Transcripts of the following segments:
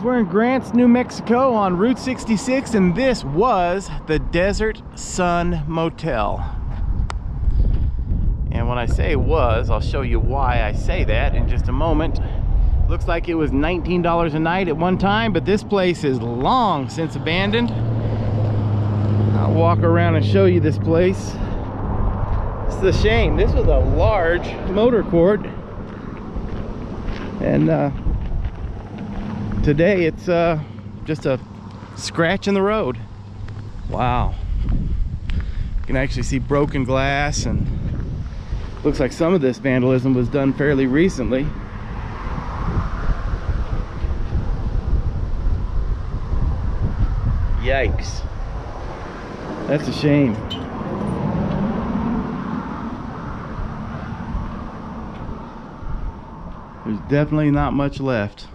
We're in Grants, New Mexico on Route 66, and this was the Desert Sun Motel. And when I say was, I'll show you why I say that in just a moment. Looks like it was $19 a night at one time, but this place is long since abandoned. I'll walk around and show you this place. It's a shame. This was a large motor court, and today it's just a scratch in the road. Wow. You can actually see broken glass, and looks like some of this vandalism was done fairly recently. Yikes. That's a shame. There's definitely not much left.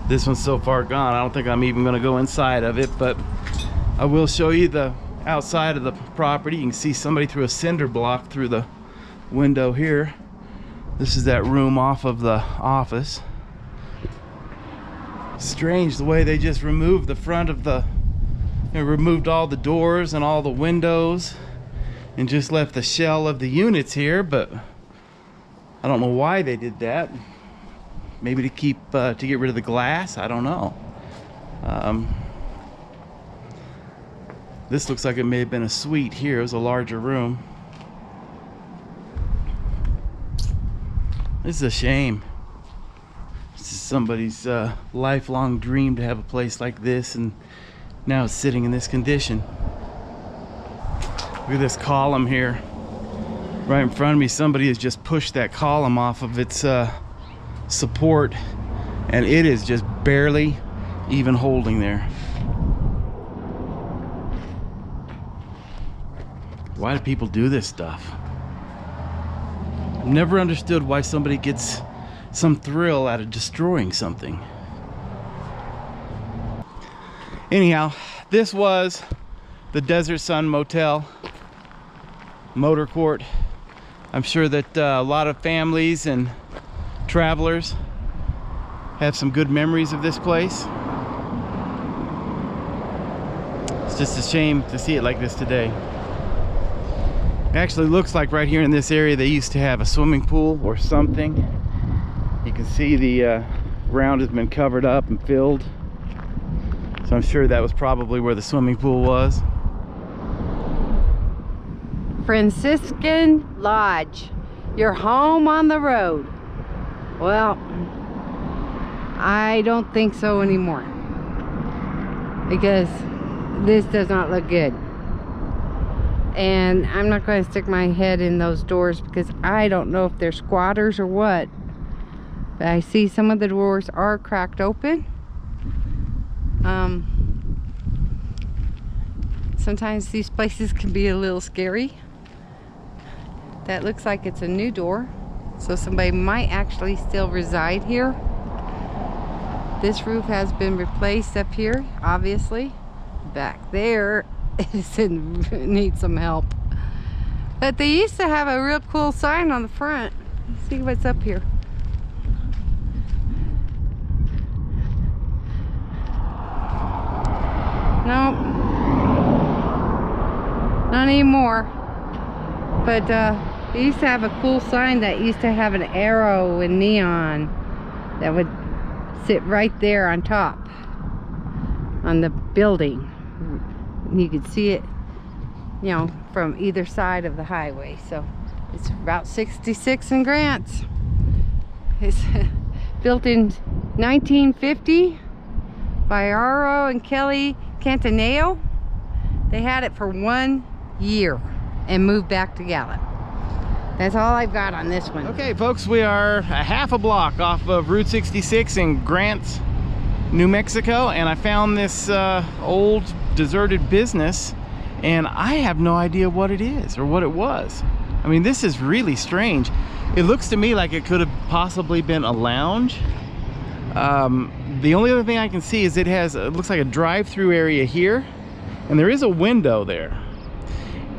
This one's so far gone, I don't think I'm even going to go inside of it, but I will show you the outside of the property. You can see somebody threw a cinder block through the window here. This is that room off of the office. Strange the way they just removed the front of the, removed all the doors and all the windows and just left the shell of the units here, but I don't know why they did that. Maybe to keep to get rid of the glass, I don't know. This looks like it may have been a suite here. It was a larger room. This is a shame. This is somebody's lifelong dream to have a place like this, and now it's sitting in this condition. Look at this column here. Right in front of me, somebody has just pushed that column off of its support, and it is just barely even holding there. Why do people do this stuff? I've never understood why somebody gets some thrill out of destroying something. Anyhow, this was the Desert Sun Motel motor court. I'm sure that a lot of families and travelers have some good memories of this place. It's just a shame to see it like this today. It actually looks like right here in this area they used to have a swimming pool or something. You can see the ground has been covered up and filled, so I'm sure that was probably where the swimming pool was. Franciscan Lodge, your home on the road. Well, I don't think so anymore, because this does not look good. And I'm not going to stick my head in those doors because I don't know if they're squatters or what. But I see some of the doors are cracked open. Sometimes these places can be a little scary. That looks like it's a new door, so somebody might actually still reside here. This roof has been replaced up here, obviously. Back there needs some help. But they used to have a real cool sign on the front. Let's see what's up here. Nope, not anymore. But they used to have a cool sign that used to have an arrow in neon that would sit right there on top on the building. You could see it, you know, from either side of the highway. So it's Route 66 in Grants. It's built in 1950 by Aro and Kelly Cantaneo. They had it for 1 year and moved back to Gallup. That's all I've got on this one. Okay, folks, we are a half a block off of Route 66 in Grants, New Mexico, and I found this old deserted business, and I have no idea what it is or what it was. I mean, this is really strange. It looks to me like it could have possibly been a lounge. The only other thing I can see is it looks like a drive-through area here, and there is a window there.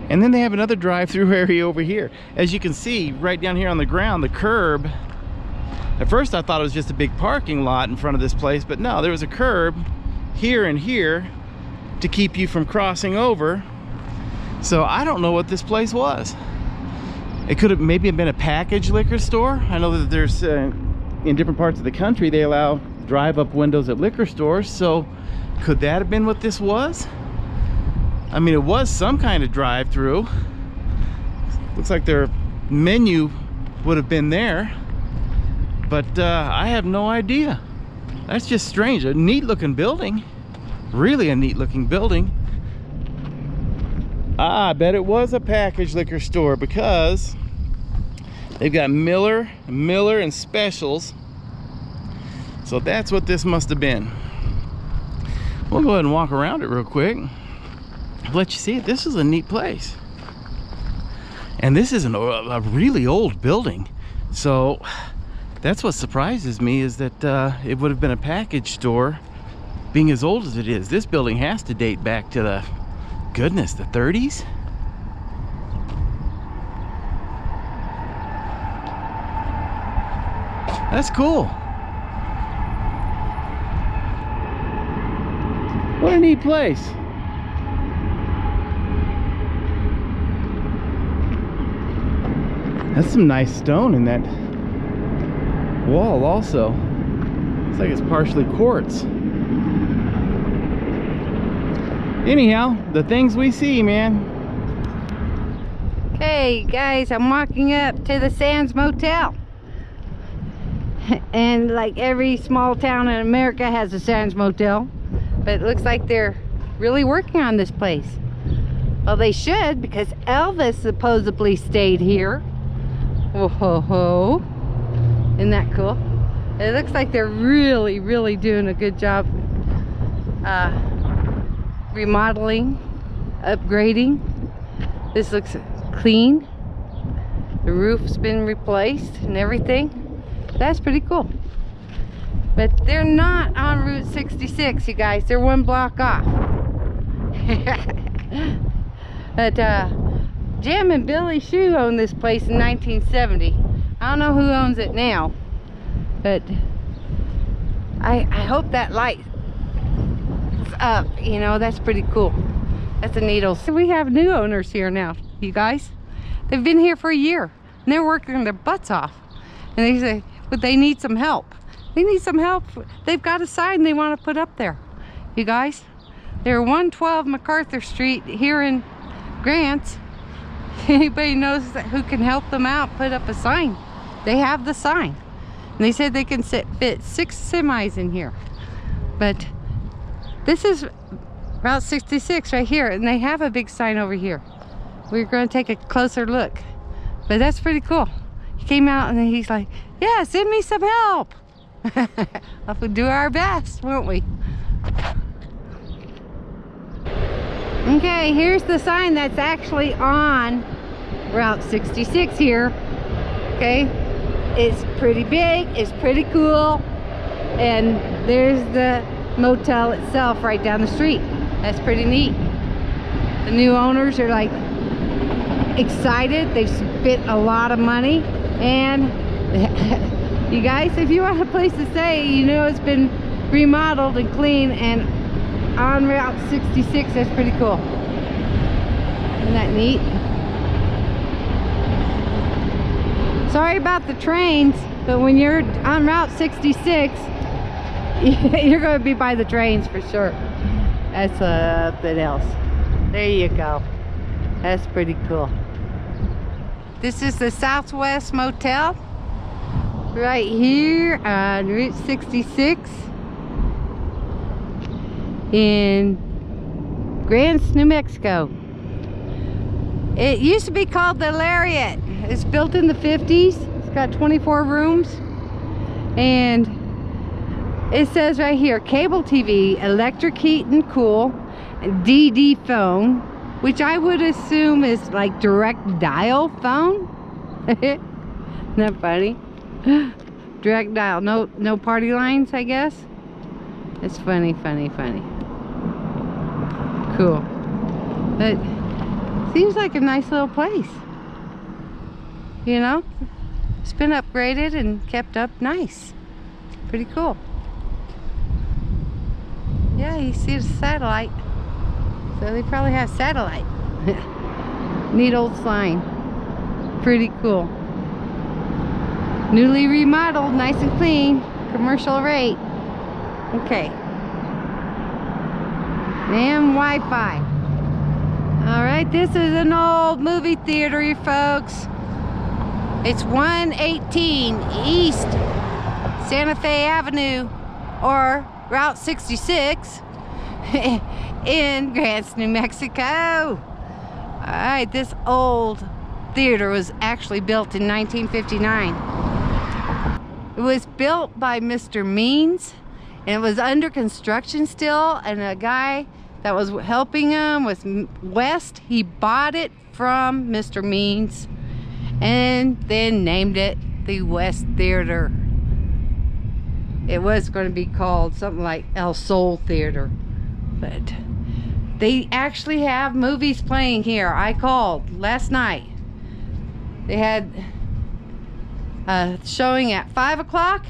And then they have another drive-through area over here. As you can see, right down here on the ground, the curb. At first I thought it was just a big parking lot in front of this place, but no, there was a curb here and here to keep you from crossing over. So I don't know what this place was. It could have maybe been a packaged liquor store. I know that there's in different parts of the country they allow drive-up windows at liquor stores, so could that have been what this was? I mean, it was some kind of drive-through. Looks like their menu would have been there, but I have no idea. That's just strange. A neat looking building, really a neat looking building. I bet it was a packaged liquor store, because they've got Miller and Specials. So that's what this must have been. We'll go ahead and walk around it real quick. I'll let you see it. This is a neat place. And this is a really old building. So that's what surprises me, is that it would have been a package store being as old as it is. This building has to date back to the, goodness, the 30s? That's cool. What a neat place. That's some nice stone in that wall also. Looks like it's partially quartz. Anyhow, the things we see, man. Okay, guys, I'm walking up to the Sands Motel. And like every small town in America has a Sands Motel, but it looks like they're really working on this place. Well, they should, because Elvis supposedly stayed here. Whoa, ho, ho. Isn't that cool? It looks like they're really doing a good job remodeling, upgrading. This looks clean. The roof's been replaced and everything. That's pretty cool. But they're not on Route 66, you guys. They're one block off. But Jim and Billy Shue owned this place in 1970. I don't know who owns it now, but I hope that light is up. You know, that's pretty cool. That's a needle. So we have new owners here now, you guys. They've been here for a year, and they're working their butts off. And they say, but they need some help. They need some help. They've got a sign they want to put up there, you guys. They're 112 MacArthur Street here in Grants. Anybody knows who can help them out, put up a sign. They have the sign. And they said they can fit 6 semis in here. But this is Route 66 right here, and they have a big sign over here. We're going to take a closer look. But that's pretty cool. He came out and he's like, yeah, send me some help. We'll do our best, won't we? Okay, here's the sign that's actually on Route 66 here. Okay, it's pretty big, it's pretty cool, and there's the motel itself right down the street. That's pretty neat. The new owners are like excited. They've spent a lot of money, and you guys, if you want a place to stay, you know it's been remodeled and clean, and on Route 66. That's pretty cool. Isn't that neat? Sorry about the trains, but when you're on Route 66, you're going to be by the trains for sure. That's something else. There you go. That's pretty cool. This is the Southwest Motel right here on Route 66 in Grants, New Mexico. It used to be called the Lariat. It's built in the 50s. It's got 24 rooms, and it says right here, cable TV, electric heat and cool, DD phone, which I would assume is like direct dial phone. Isn't that funny? Direct dial, no party lines, I guess. It's funny. Cool. But Seems like a nice little place. You know? It's been upgraded and kept up nice. Pretty cool. Yeah, you see the satellite. So they probably have satellite. Neat old sign. Pretty cool. Newly remodeled, nice and clean. Commercial rate. Okay. And Wi-Fi. Alright, this is an old movie theater, folks. It's 118 East Santa Fe Avenue, or Route 66 in Grants, New Mexico. Alright, this old theater was actually built in 1959. It was built by Mr. Means, and it was under construction still, and a guy that was helping him was West. He bought it from Mr. Means and then named it the West Theater. It was going to be called something like El Sol Theater, but they actually have movies playing here. I called last night. They had a showing at 5 o'clock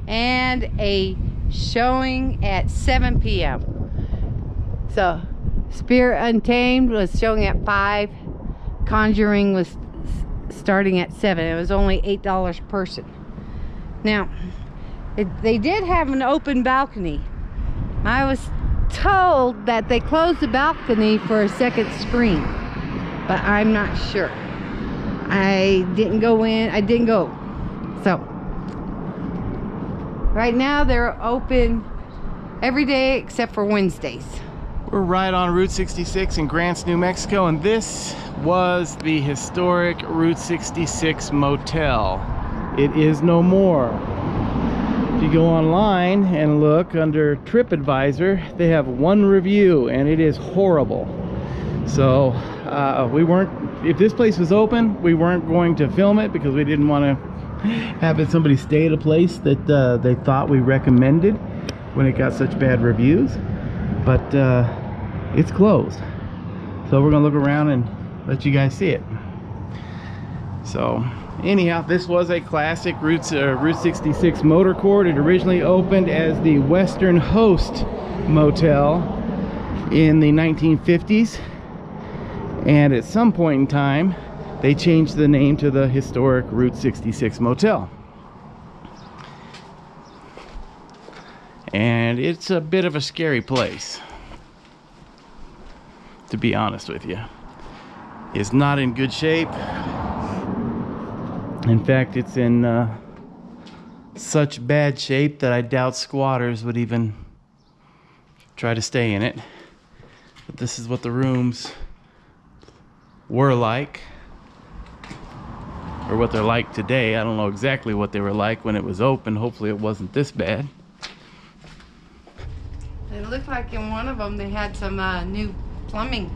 and a showing at 7 p.m. So Spirit Untamed was showing at 5. Conjuring was starting at 7. It was only $8 a person. Now, they did have an open balcony. I was told that they closed the balcony for a second screen, but I'm not sure. I didn't go in. I didn't go. So right now they're open every day except for Wednesdays. We're right on Route 66 in Grants, New Mexico, and this was the historic Route 66 Motel. It is no more. If you go online and look under TripAdvisor, they have one review and it is horrible. So if this place was open, we weren't going to film it because we didn't want to have somebody stay at a place that they thought we recommended when it got such bad reviews. But it's closed, so we're gonna look around and let you guys see it. So anyhow, this was a classic Route 66 motor court. It originally opened as the Western Host Motel in the 1950s, and at some point in time they changed the name to the historic Route 66 Motel. And it's a bit of a scary place, to be honest with you. It's not in good shape. In fact, it's in such bad shape that I doubt squatters would even try to stay in it. But this is what the rooms were like, or what they're like today. I don't know exactly what they were like when it was open. Hopefully it wasn't this bad. It looked like in one of them they had some new plumbing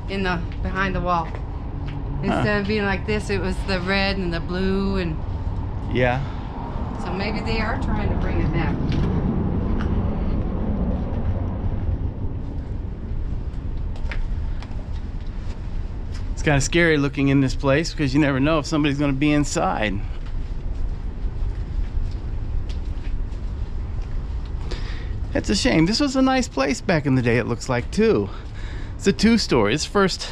in the behind the wall. Instead of being like this, it was the red and the blue, and yeah. So maybe they are trying to bring it back. It's kind of scary looking in this place because you never know if somebody's going to be inside. It's a shame. This was a nice place back in the day, it looks like, too. It's a two-story. It's the first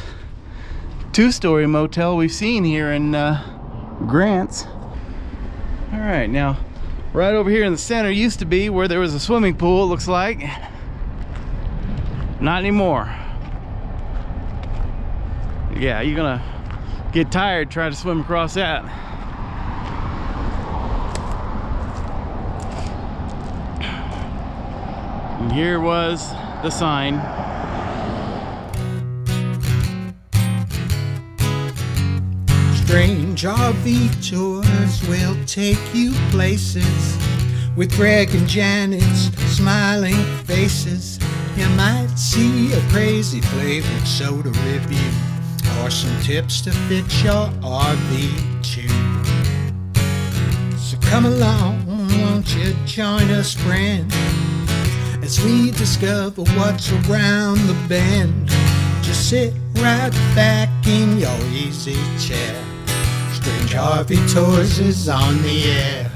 two-story motel we've seen here in Grants. All right, now right over here in the center used to be where there was a swimming pool, it looks like. Not anymore. Yeah, you're gonna get tired trying to swim across that. And here was the sign. Strange RV tours will take you places with Greg and Janet's smiling faces. You might see a crazy flavored soda review or some tips to fit your RV too. So come along, won't you join us, friend, as we discover what's around the bend. Just sit right back in your easy chair. Strange RV Tours is on the air.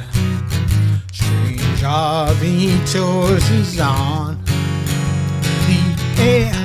Strange RV Tours is on the air.